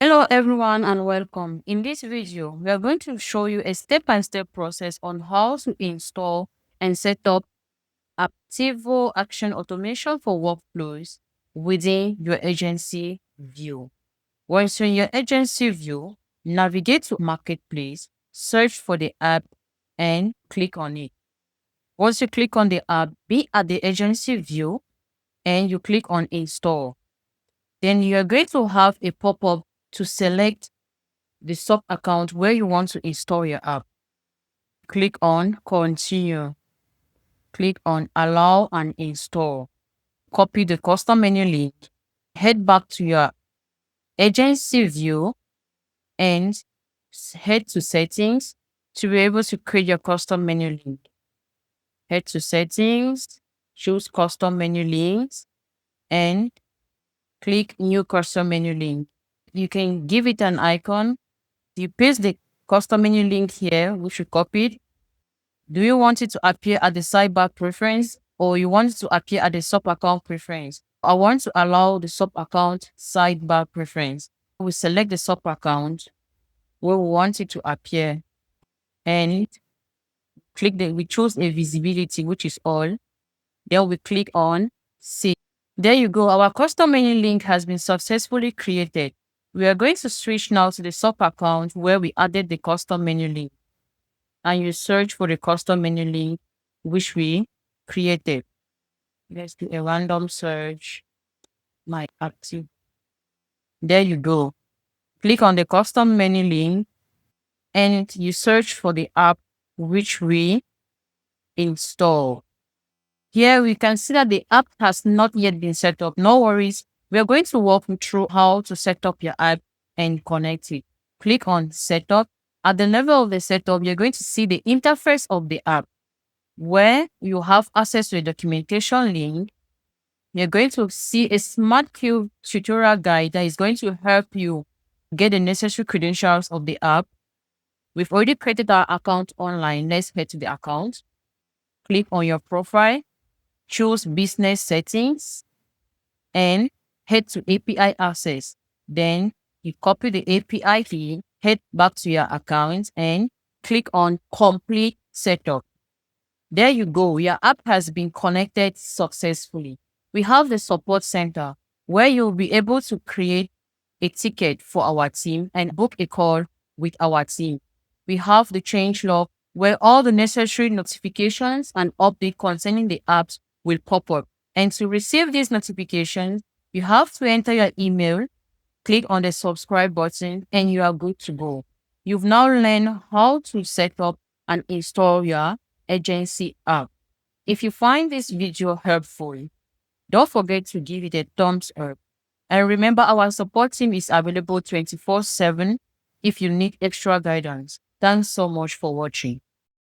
Hello everyone and welcome. In this video, we are going to show you a step-by-step process on how to install and set up Apptivo Action Automation for workflows within your agency view. Once you're in your agency view, navigate to Marketplace, search for the app and click on it. Once you click on the app, be at the agency view and you click on Install. Then you are going to have a pop-up to select the sub account where you want to install your app. Click on Continue. Click on Allow and Install. Copy the custom menu link. Head back to your agency view and head to Settings to be able to create your custom menu link. Head to Settings, choose Custom Menu Links, and click New Custom Menu Link. You can give it an icon. You paste the custom menu link here, which you copied. Do you want it to appear at the sidebar preference or you want it to appear at the sub account preference? I want to allow the sub account sidebar preference. We select the sub account where we want it to appear and we choose a visibility, which is all. Then we click on Save. There you go. Our custom menu link has been successfully created. We are going to switch now to the sub account where we added the custom menu link. And you search for the custom menu link which we created. Let's do a random search. My Apptivo. There you go. Click on the custom menu link and you search for the app which we install. Here we can see that the app has not yet been set up. No worries. We are going to walk you through how to set up your app and connect it. Click on Setup. At the level of the setup, you're going to see the interface of the app where you have access to a documentation link. You're going to see a smart cube tutorial guide that is going to help you get the necessary credentials of the app. We've already created our account online. Let's head to the account. Click on your profile, choose business settings and head to API access. Then you copy the API key, head back to your account and click on complete setup. There you go. Your app has been connected successfully. We have the support center where you'll be able to create a ticket for our team and book a call with our team. We have the change log where all the necessary notifications and updates concerning the apps will pop up. And to receive these notifications, you have to enter your email, click on the subscribe button, and you are good to go. You've now learned how to set up and install your agency app. If you find this video helpful, don't forget to give it a thumbs up. And remember, our support team is available 24/7 if you need extra guidance. Thanks so much for watching.